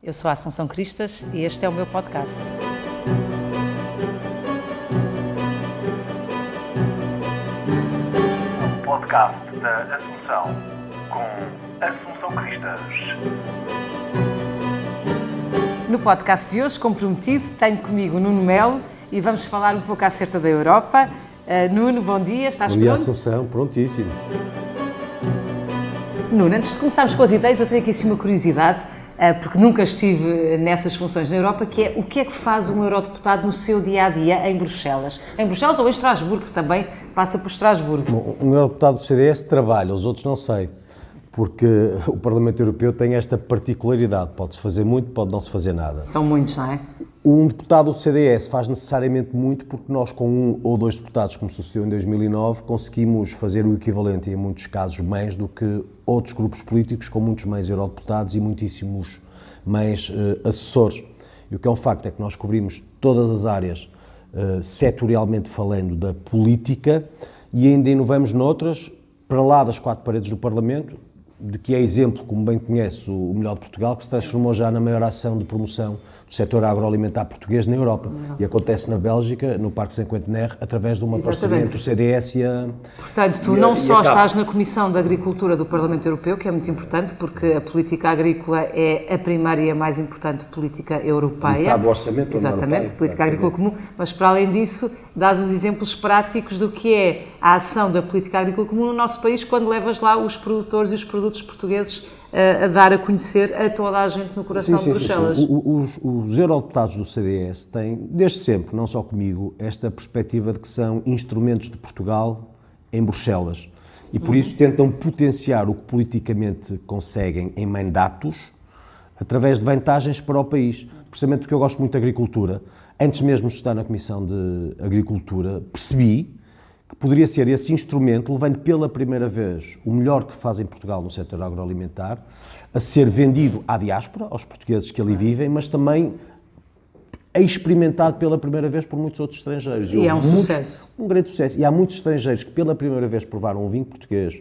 Eu sou a Assunção Cristas e este é o meu podcast. O podcast da Assunção, com Assunção Cristas. No podcast de hoje, como prometido, tenho comigo o Nuno Melo e vamos falar um pouco acerca da Europa. Nuno, bom dia, estás pronto? Bom dia, Assunção, prontíssimo. Nuno, antes de começarmos com as ideias, eu tenho aqui assim uma curiosidade, porque nunca estive nessas funções na Europa, que é o que é que faz um eurodeputado no seu dia-a-dia em Bruxelas? Em Bruxelas ou em Estrasburgo, que também passa por Estrasburgo. Bom, um eurodeputado do CDS trabalha, os outros não sei, porque o Parlamento Europeu tem esta particularidade, pode-se fazer muito, pode não se fazer nada. São muitos, não é? Um deputado do CDS faz necessariamente muito porque nós, com um ou dois deputados, como sucedeu em 2009, conseguimos fazer o equivalente, e em muitos casos mais, do que outros grupos políticos com muitos mais eurodeputados e muitíssimos mais assessores. E o que é um facto é que nós cobrimos todas as áreas, setorialmente falando, da política e ainda inovamos noutras, para lá das quatro paredes do Parlamento, de que é exemplo, como bem conhece, o Melhor de Portugal, que se transformou já na maior ação de promoção do setor agroalimentar português na Europa. E acontece na Bélgica, no Parque Saint-Quentin, através de uma parceria entre o CDS e a... Portanto, tu não só estás na Comissão de Agricultura do Parlamento Europeu, que é muito importante, porque a política agrícola é a primeira e a mais importante política europeia. Metade do orçamento da União Exatamente, Europeia, política agrícola comum, mas para além disso, dás os exemplos práticos do que é a ação da política agrícola comum no nosso país, quando levas lá os produtores e os produtos portugueses a dar a conhecer a toda a gente no coração de Bruxelas. Sim. Os eurodeputados do CDS têm, desde sempre, não só comigo, esta perspectiva de que são instrumentos de Portugal em Bruxelas. E por isso tentam potenciar o que politicamente conseguem em mandatos, através de vantagens para o país. Precisamente porque eu gosto muito de agricultura. Antes mesmo de estar na Comissão de Agricultura, percebi que poderia ser esse instrumento, levando pela primeira vez o melhor que faz em Portugal no setor agroalimentar, a ser vendido à diáspora, aos portugueses que ali vivem, mas também experimentado pela primeira vez por muitos outros estrangeiros. E é um sucesso. Um grande sucesso. E há muitos estrangeiros que pela primeira vez provaram um vinho português,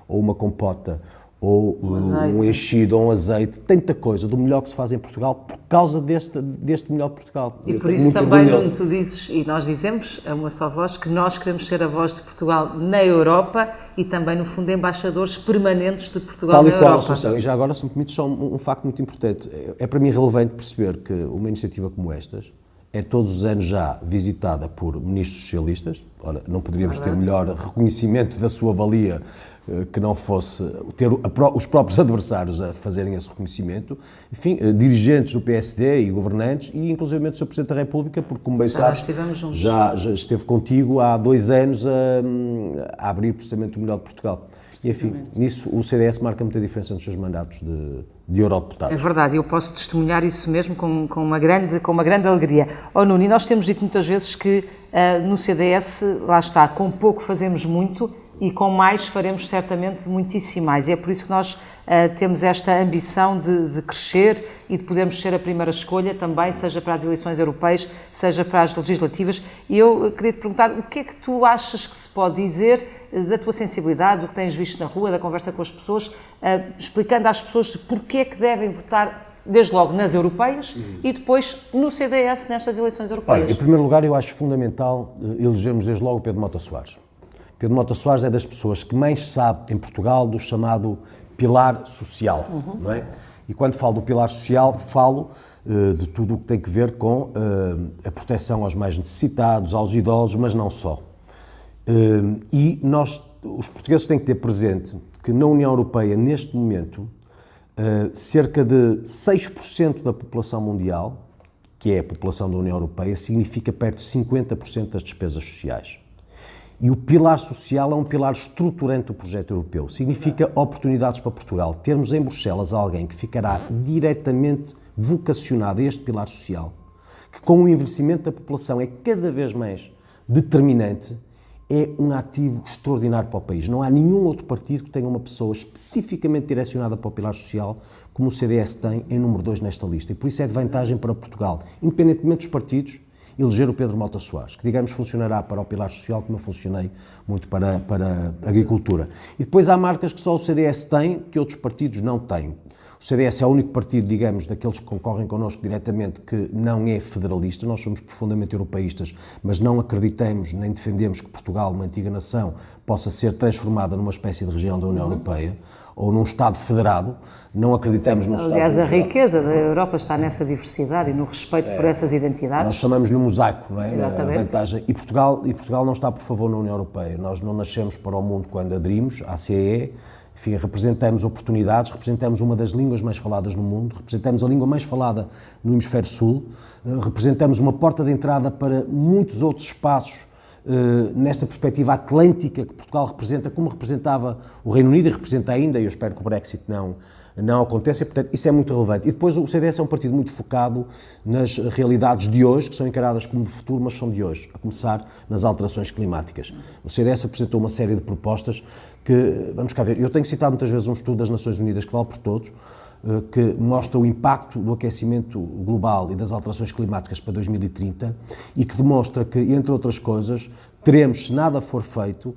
ou uma compota, ou um enchido, ou um azeite, tanta coisa do melhor que se faz em Portugal por causa deste melhor de Portugal. E por isso também, Nuno, tu dizes, e nós dizemos, a uma só voz, que nós queremos ser a voz de Portugal na Europa e também, no fundo, embaixadores permanentes de Portugal na Europa. Tal e qual, Assunção, e já agora, se me permites, só um facto muito importante. É para mim relevante perceber que uma iniciativa como estas é todos os anos já visitada por ministros socialistas. Ora, não poderíamos ter melhor reconhecimento da sua valia que não fosse ter os próprios adversários a fazerem esse reconhecimento. Enfim, dirigentes do PSD e governantes e, inclusive, o Sr. Presidente da República, porque, como bem sabes, já esteve contigo há 2 anos a abrir precisamente o Melhor de Portugal. E, enfim, nisso o CDS marca muita diferença nos seus mandatos de eurodeputados. É verdade, eu posso testemunhar isso mesmo com uma grande alegria. Oh, Nuno, e nós temos dito muitas vezes que no CDS, lá está, com pouco fazemos muito e com mais faremos certamente muitíssimo mais. E é por isso que nós temos esta ambição de crescer e de podermos ser a primeira escolha também, seja para as eleições europeias, seja para as legislativas. E eu queria te perguntar, o que é que tu achas que se pode dizer da tua sensibilidade, do que tens visto na rua, da conversa com as pessoas, explicando às pessoas porque é que devem votar, desde logo nas europeias e depois no CDS nestas eleições europeias? Olha, em primeiro lugar, eu acho fundamental elegermos desde logo o Pedro Mota Soares. Pedro Mota Soares é das pessoas que mais sabe em Portugal do chamado pilar social, não é? E quando falo do pilar social, falo de tudo o que tem que ver com a proteção aos mais necessitados, aos idosos, mas não só. E nós, os portugueses, têm que ter presente que na União Europeia, neste momento, cerca de 6% da população mundial, que é a população da União Europeia, significa perto de 50% das despesas sociais. E o pilar social é um pilar estruturante do projeto europeu. Significa oportunidades para Portugal. Termos em Bruxelas alguém que ficará diretamente vocacionado a este pilar social, que com o envelhecimento da população é cada vez mais determinante, é um ativo extraordinário para o país. Não há nenhum outro partido que tenha uma pessoa especificamente direcionada para o pilar social como o CDS tem em número 2 nesta lista. E por isso é de vantagem para Portugal, independentemente dos partidos, eleger o Pedro Mota Soares, que, digamos, funcionará para o pilar social como eu funcionei muito para a agricultura. E depois há marcas que só o CDS tem, que outros partidos não têm. O CDS é o único partido, digamos, daqueles que concorrem connosco diretamente que não é federalista. Nós somos profundamente europeístas, mas não acreditamos nem defendemos que Portugal, uma antiga nação, possa ser transformada numa espécie de região da União Europeia ou num Estado federado. Não acreditamos nos Estados Aliás, a Unidos. riqueza da Europa está nessa diversidade e no respeito por essas identidades. Nós chamamos-lhe um mosaico, não é? Exatamente. A vantagem. E Portugal não está, por favor, na União Europeia. Nós não nascemos para o mundo quando aderimos à CEE. Enfim, representamos oportunidades, representamos uma das línguas mais faladas no mundo, representamos a língua mais falada no Hemisfério Sul, representamos uma porta de entrada para muitos outros espaços nesta perspectiva atlântica que Portugal representa, como representava o Reino Unido e representa ainda, e eu espero que o Brexit não aconteça, portanto, isso é muito relevante. E depois o CDS é um partido muito focado nas realidades de hoje, que são encaradas como de futuro, mas são de hoje, a começar nas alterações climáticas. O CDS apresentou uma série de propostas que, vamos cá ver, eu tenho citado muitas vezes um estudo das Nações Unidas que vale por todos, que mostra o impacto do aquecimento global e das alterações climáticas para 2030 e que demonstra que, entre outras coisas, teremos, se nada for feito,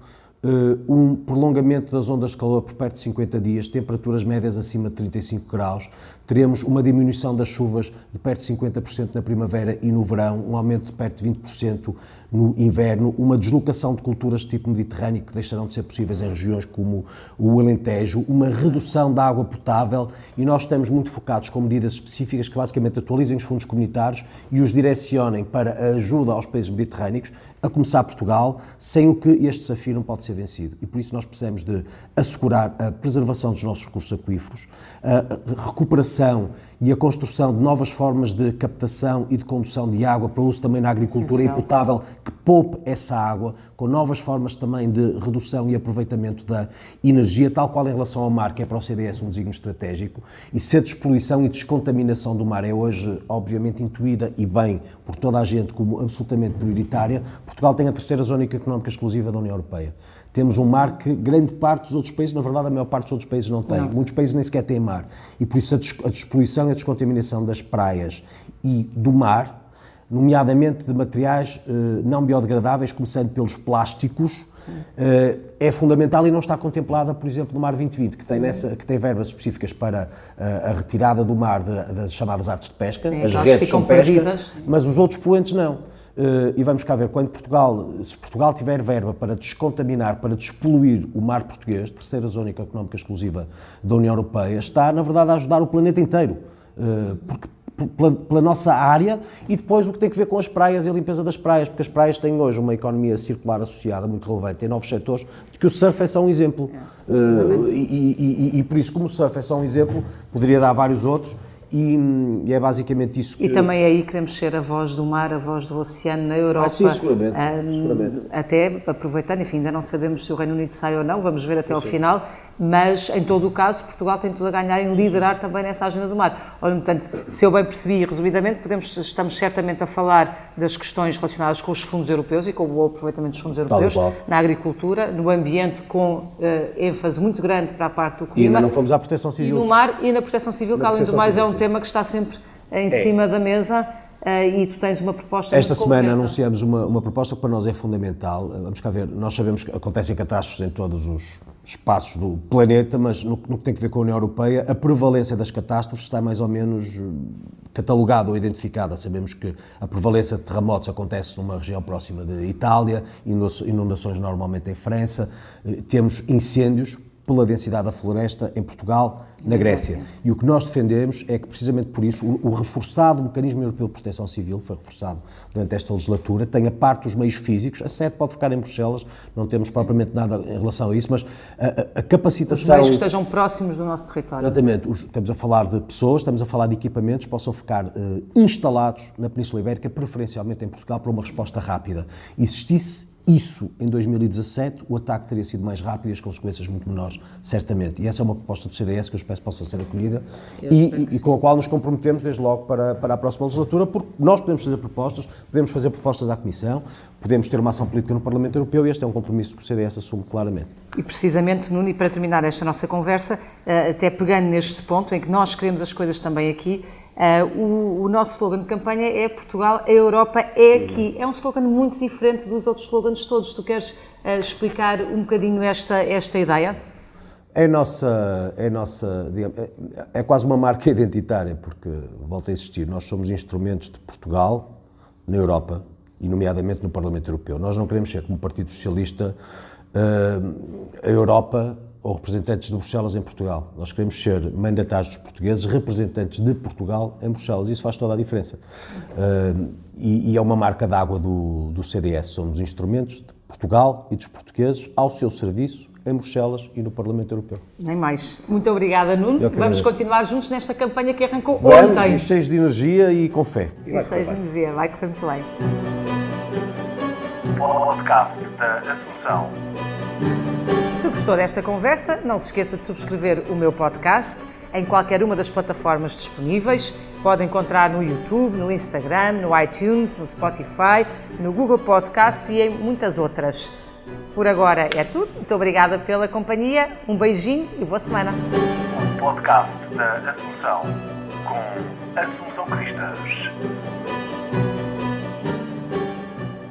um prolongamento das ondas de calor por perto de 50 dias, temperaturas médias acima de 35 graus, teremos uma diminuição das chuvas de perto de 50% na primavera e no verão, um aumento de perto de 20% no inverno, uma deslocação de culturas de tipo mediterrâneo que deixarão de ser possíveis em regiões como o Alentejo, uma redução da água potável, e nós estamos muito focados com medidas específicas que basicamente atualizem os fundos comunitários e os direcionem para a ajuda aos países mediterrâneos, a começar Portugal, sem o que este desafio não pode ser vencido. E por isso nós precisamos de assegurar a preservação dos nossos recursos aquíferos, a recuperação e a construção de novas formas de captação e de condução de água para uso também na agricultura potável, que poupe essa água, com novas formas também de redução e aproveitamento da energia, tal qual em relação ao mar, que é para o CDS um desígnio estratégico, e se a despoluição e descontaminação do mar é hoje, obviamente, intuída e bem por toda a gente como absolutamente prioritária, Portugal tem a terceira zona económica exclusiva da União Europeia. Temos um mar que grande parte dos outros países, na verdade a maior parte dos outros países não tem. Muitos países nem sequer têm mar. E por isso a despoluição e a descontaminação das praias e do mar, nomeadamente de materiais não biodegradáveis, começando pelos plásticos, é fundamental e não está contemplada, por exemplo, no Mar 2020, que tem verbas específicas para a retirada do mar das chamadas artes de pesca. Sim, as redes são pesca, perdidas. mas os outros poluentes não. E vamos cá ver, se Portugal tiver verba para descontaminar, para despoluir o mar português, terceira zona económica exclusiva da União Europeia, está, na verdade, a ajudar o planeta inteiro. Porque pela nossa área, e depois o que tem a ver com as praias e a limpeza das praias, porque as praias têm hoje uma economia circular associada muito relevante, tem novos setores, de que o surf é só um exemplo. E por isso, como o surf é só um exemplo, poderia dar vários outros, e é basicamente isso que... E também aí queremos ser a voz do mar, a voz do oceano na Europa. Sim, seguramente. Até aproveitando, enfim, ainda não sabemos se o Reino Unido sai ou não, vamos ver até ao final, mas em todo o caso Portugal tem tudo a ganhar em liderar também nessa agenda do mar. Olha, portanto, se eu bem percebi, resumidamente, estamos certamente a falar das questões relacionadas com os fundos europeus e com o bom aproveitamento dos fundos europeus, na agricultura, no ambiente com ênfase muito grande para a parte do clima. E ainda não fomos à proteção civil. E no mar e na proteção civil, que além do mais é um tema que está sempre em cima da mesa. E tu tens uma proposta. Esta semana anunciamos uma proposta que para nós é fundamental. Vamos cá ver, nós sabemos que acontecem catástrofes em todos os espaços do planeta, mas no que tem a ver com a União Europeia, a prevalência das catástrofes está mais ou menos catalogada ou identificada. Sabemos que a prevalência de terremotos acontece numa região próxima de Itália, inundações normalmente em França, temos incêndios pela densidade da floresta em Portugal, na Grécia. E o que nós defendemos é que, precisamente por isso, o reforçado mecanismo europeu de proteção civil, foi reforçado durante esta legislatura, tem a parte dos meios físicos, a sede pode ficar em Bruxelas, não temos propriamente nada em relação a isso, mas a capacitação... Os meios que estejam próximos do nosso território. Exatamente. Estamos a falar de pessoas, estamos a falar de equipamentos que possam ficar instalados na Península Ibérica, preferencialmente em Portugal, para uma resposta rápida. Existisse isso em 2017, o ataque teria sido mais rápido e as consequências muito menores, certamente. E essa é uma proposta do CDS que eu espero possa ser acolhida e com a qual nos comprometemos desde logo para a próxima legislatura, porque nós podemos fazer propostas à Comissão, podemos ter uma ação política no Parlamento Europeu e este é um compromisso que o CDS assume claramente. E precisamente, Nuno, e para terminar esta nossa conversa, até pegando neste ponto em que nós queremos as coisas também aqui, o nosso slogan de campanha é Portugal, a Europa é aqui. É um slogan muito diferente dos outros slogans todos. Tu queres explicar um bocadinho esta ideia? Digamos, é quase uma marca identitária, porque, volto a insistir, nós somos instrumentos de Portugal na Europa e, nomeadamente, no Parlamento Europeu. Nós não queremos ser, como Partido Socialista, a Europa ou representantes de Bruxelas em Portugal. Nós queremos ser mandatários dos portugueses, representantes de Portugal em Bruxelas. Isso faz toda a diferença. E é uma marca d'água do CDS. Somos instrumentos de Portugal e dos portugueses ao seu serviço em Bruxelas e no Parlamento Europeu. Nem mais. Muito obrigada, Nuno. Vamos agradeço. continuar juntos nesta campanha que arrancou Vamos, ontem. cheios de energia e com fé. Cheios de energia. Vai correr muito bem. Podcast da Assunção. Se gostou desta conversa, não se esqueça de subscrever o meu podcast em qualquer uma das plataformas disponíveis. Pode encontrar no YouTube, no Instagram, no iTunes, no Spotify, no Google Podcasts e em muitas outras. Por agora é tudo. Muito obrigada pela companhia. Um beijinho e boa semana. O podcast da Assunção com Assunção Cristas.